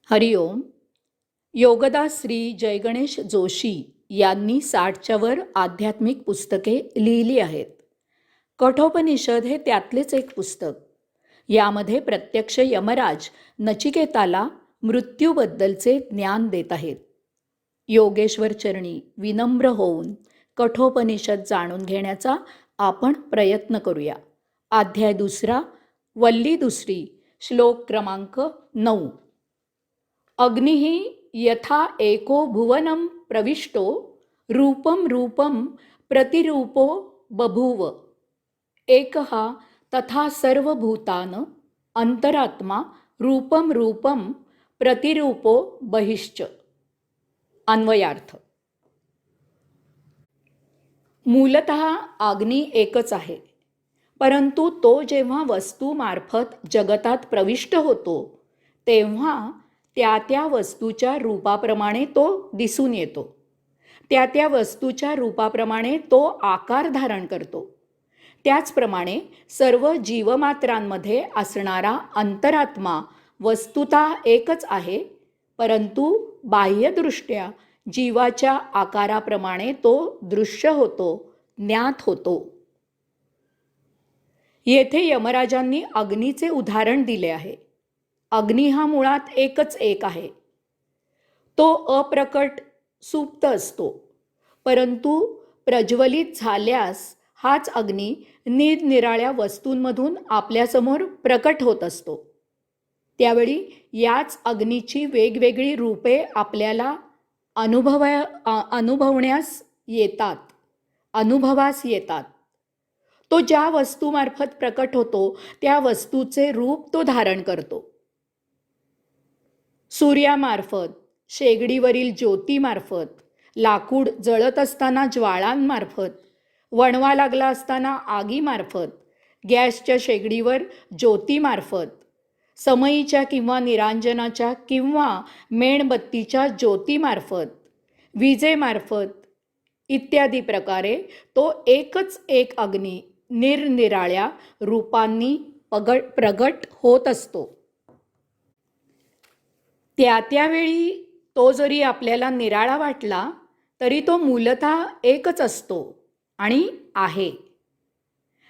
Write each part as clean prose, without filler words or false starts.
हरिओम. योगदास श्री जयगणेश जोशी यांनी 60च्या वर आध्यात्मिक पुस्तके लिहिली आहेत. कठोपनिषद हे त्यातलेच एक पुस्तक. यामध्ये प्रत्यक्ष यमराज नचिकेताला मृत्यूबद्दलचे ज्ञान देत आहेत. योगेश्वर चरणी विनम्र होऊन कठोपनिषद जाणून घेण्याचा आपण प्रयत्न करूया. अध्याय 2, वल्ली 2, श्लोक क्रमांक 9. अग्निः यथा एको भुवनं प्रविष्टो रूपं रूपं प्रतिरूपो बभूव एकः तथा सर्वभूतान अंतरात्मा रूपं रूपं प्रतिरूपो बहिश्च. अन्वयार्थ. मूलतः अग्नी एकच आहे, परंतु तो जेव्हा वस्तूमार्फत जगतात प्रविष्ट होतो तेव्हा त्या त्या वस्तूच्या रूपाप्रमाणे तो दिसून येतो. त्या त्या वस्तूच्या रूपाप्रमाणे तो आकार धारण करतो. त्याचप्रमाणे सर्व जीवमात्रांमध्ये असणारा अंतरात्मा वस्तुतः एकच आहे, परंतु बाह्यदृष्ट्या जीवाच्या आकाराप्रमाणे तो दृश्य होतो, ज्ञात होतो. येथे यमराजांनी अग्नीचे उदाहरण दिले आहे. अग्नी हा मुळात एकच एक आहे. तो अप्रकट सुप्त असतो, परंतु प्रज्वलित झाल्यास हाच अग्नी निरनिराळ्या वस्तूंमधून आपल्यासमोर प्रकट होत असतो. त्यावेळी याच अग्नीची वेगवेगळी रूपे आपल्याला अनुभवास येतात. तो ज्या वस्तूमार्फत प्रकट होतो त्या वस्तूचे रूप तो धारण करतो. सूर्यामार्फत, शेगडीवरील ज्योतीमार्फत, लाकूड जळत असताना ज्वाळांमार्फत, वणवा लागला असताना आगीमार्फत, गॅसच्या शेगडीवर ज्योतीमार्फत, समईच्या किंवा निरांजनाच्या किंवा मेणबत्तीच्या ज्योतीमार्फत, विजेमार्फत इत्यादी प्रकारे तो एकच एक अग्नी निरनिराळ्या रूपांनी प्रगट होत असतो. त्यावेळी तो जरी आपल्याला निराळा वाटला तरी तो मूलतः एकच असतो आणि आहे.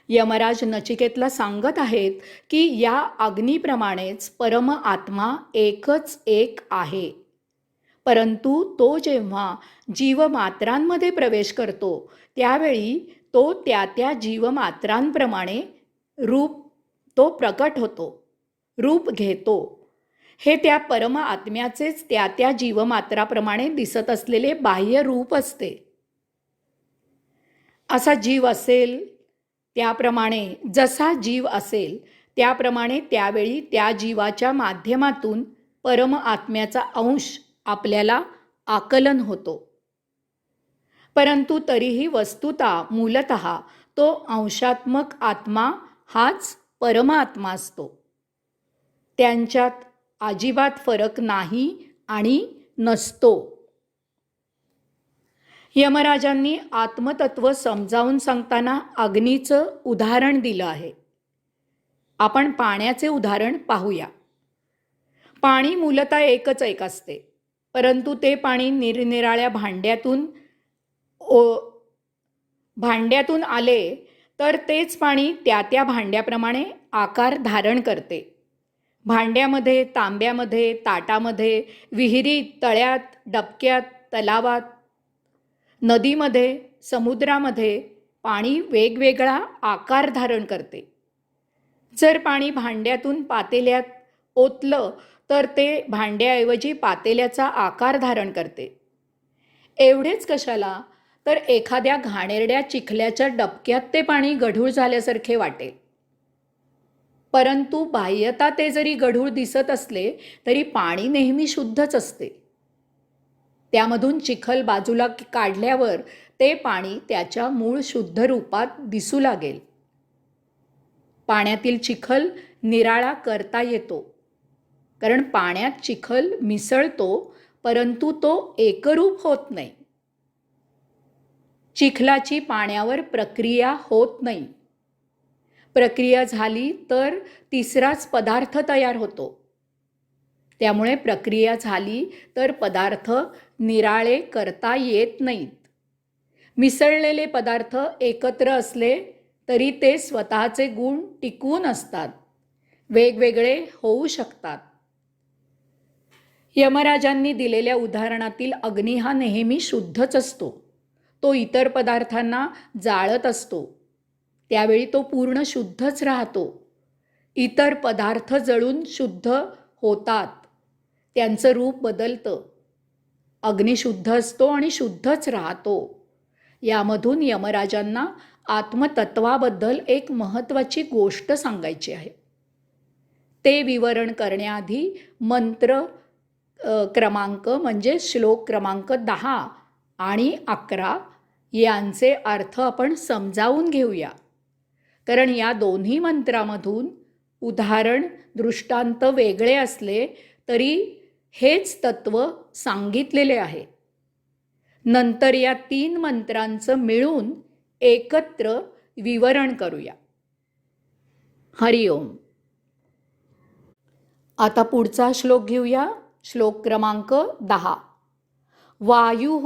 यमराज नचिकेतला सांगत आहेत की या अग्नीप्रमाणेच परम आत्मा एकच एक आहे, परंतु तो जेव्हा जीवमात्रांमध्ये प्रवेश करतो त्यावेळी तो त्या त्या जीवमात्रांप्रमाणे तो प्रकट होतो, रूप घेतो. हे त्या परम आत्म्याचेच त्या त्या जीवमात्राप्रमाणे दिसत असलेले बाह्य रूप असते. असा जीव असेल त्याप्रमाणे, जसा जीव असेल त्याप्रमाणे त्यावेळी त्या जीवाच्या माध्यमातून परम आत्म्याचा अंश आपल्याला आकलन होतो. परंतु तरीही वस्तुतः मूलतः तो अंशात्मक आत्मा हाच परमात्मा असतो. त्यांच्यात अजिबात फरक नाही आणि नसतो. यमराजांनी आत्मतत्व समजावून सांगताना अग्नीचं उदाहरण दिलं आहे. आपण पाण्याचे उदाहरण पाहूया. पाणी मूलतः एकच एक असते, परंतु ते पाणी निरनिराळ्या भांड्यातून आले तर तेच पाणी त्या त्या भांड्याप्रमाणे आकार धारण करते. भांड्यामध्ये, तांब्यामध्ये, ताटामध्ये, विहिरीत, तळ्यात, डबक्यात, तलावात, नदीमध्ये, समुद्रामध्ये पाणी वेगवेगळा आकार धारण करते. जर पाणी भांड्यातून पातेल्यात ओतलं तर ते भांड्याऐवजी पातेल्याचा आकार धारण करते. एवढेच कशाला, तर एखाद्या घाणेरड्या चिखल्याच्या डबक्यात ते पाणी गढूळ झाल्यासारखे वाटेल. परंतु बाह्यता ते जरी गढूळ दिसत असले तरी पाणी नेहमी शुद्धच असते. त्यामधून चिखल बाजूला काढल्यावर ते पाणी त्याच्या मूळ शुद्ध रूपात दिसू लागेल. पाण्यातील चिखल निराळा करता येतो, कारण पाण्यात चिखल मिसळतो, परंतु तो एकरूप होत नाही. चिखलाची पाण्यावर प्रक्रिया होत नाही. प्रक्रिया झाली तर तिसराच पदार्थ तयार होतो. त्यामुळे प्रक्रिया झाली तर पदार्थ निराळे करता येत नाहीत. मिसळलेले पदार्थ एकत्र असले तरी ते स्वतःचे गुण टिकवून असतात, वेगवेगळे होऊ शकतात. यमराजांनी दिलेल्या उदाहरणातील अग्नी हा नेहमी शुद्धच असतो. तो इतर पदार्थांना जाळत असतो, त्यावेळी तो पूर्ण शुद्धच राहतो. इतर पदार्थ जळून शुद्ध होतात, त्यांचं रूप बदलतं. अग्नी शुद्ध असतो आणि शुद्धच राहतो. यामधून यमराजांना आत्मतत्वाबद्दल एक महत्त्वाची गोष्ट सांगायची आहे. ते विवरण करण्याआधी मंत्र क्रमांक म्हणजे श्लोक क्रमांक 10 आणि 11 यांचे अर्थ आपण समजावून घेऊया. कारण या दोन्ही मंत्रामधून उदाहरण दृष्टांत वेगळे असले तरी हेच तत्व सांगितलेले आहे. नंतर या 3 मंत्रांचं मिळून एकत्र विवरण करूया. हरिओम. आता पुढचा श्लोक घेऊया. श्लोक क्रमांक 10. वायुः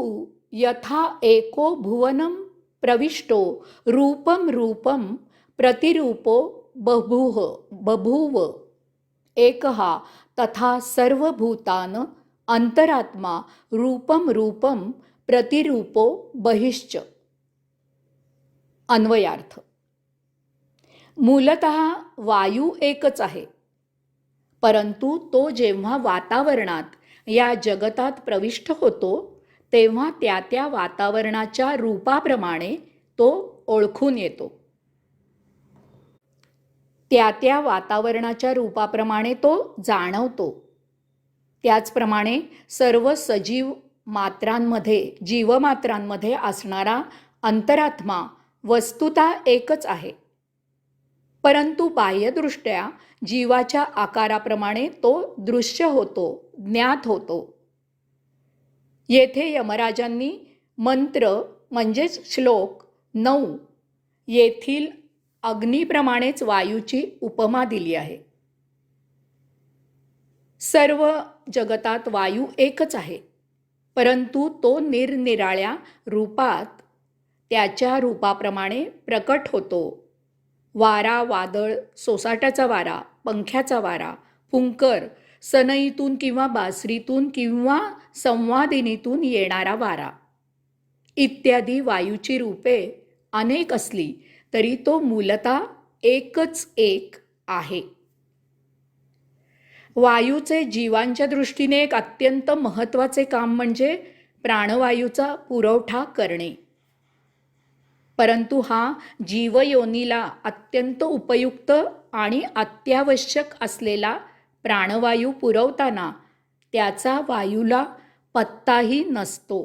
यथा एको भुवनं प्रविष्टो रूपं रूपं प्रतिरूपो बभूव एकः तथा सर्वभूतान् अंतरात्मा रूपं रूपं प्रतिरूपो बहिश्च. अन्वयार्थ. मूलतः वायू एकच आहे, परंतु तो जेव्हा वातावरणात या जगतात प्रविष्ट होतो तेव्हा त्या त्या वातावरणाच्या रूपाप्रमाणे तो ओळखून येतो. त्या त्या वातावरणाच्या रूपाप्रमाणे तो जाणवतो. त्याचप्रमाणे सर्व सजीव मात्रांमध्ये जीवमात्रांमध्ये असणारा अंतरात्मा वस्तुतः एकच आहे, परंतु बाह्यदृष्ट्या जीवाच्या आकाराप्रमाणे तो दृश्य होतो, ज्ञात होतो. येथे यमराजांनी मंत्र म्हणजेच श्लोक 9 येथील अग्नीप्रमाणेच वायूची उपमा दिली आहे. सर्व जगतात वायू एकच आहे, परंतु तो निरनिराळ्या रूपात त्याच्या रूपाप्रमाणे प्रकट होतो. वारा, वादळ, सोसाट्याचा वारा, पंख्याचा वारा, फुंकर, सनईतून किंवा बासरीतून किंवा संवादिनीतून येणारा वारा इत्यादी वायूची रूपे अनेक असली तरी तो मूलतः एकच एक आहे. वायूचे जीवांच्या दृष्टीने एक अत्यंत महत्त्वाचे काम म्हणजे प्राणवायूचा पुरवठा करणे. परंतु हा जीवयोनीला अत्यंत उपयुक्त आणि अत्यावश्यक असलेला प्राणवायू पुरवताना त्याचा वायूला पत्ताही नसतो.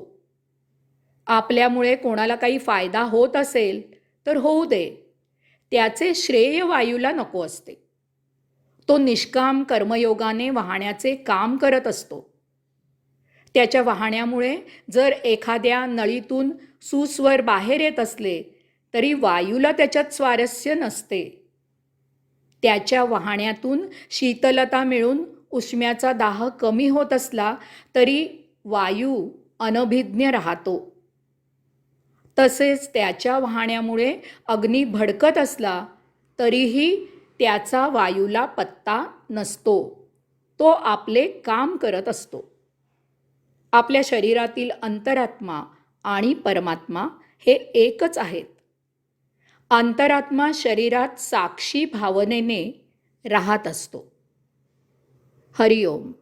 आपल्यामुळे कोणाला काही फायदा होत असेल तर होऊ दे, त्याचे श्रेय वायूला नको असते. तो निष्काम कर्मयोगाने वाहण्याचे काम करत असतो. त्याच्या वाहण्यामुळे जर एखाद्या नळीतून सुस्वर बाहेर येत असले तरी वायूला त्याच्यात स्वारस्य नसते. त्याच्या वाहण्यातून शीतलता मिळून उष्म्याचा दाह कमी होत असला तरी वायू अनभिज्ञ राहतो. तसेच त्याच्या वाहण्यामुळे अग्नी भडकत असला तरीही त्याचा वायूला पत्ता नसतो. तो आपले काम करत असतो. आपल्या शरीरातील अंतरात्मा आणि परमात्मा हे एकच आहेत. अंतरात्मा शरीरात साक्षी भावनेने राहत असतो. हरिओम.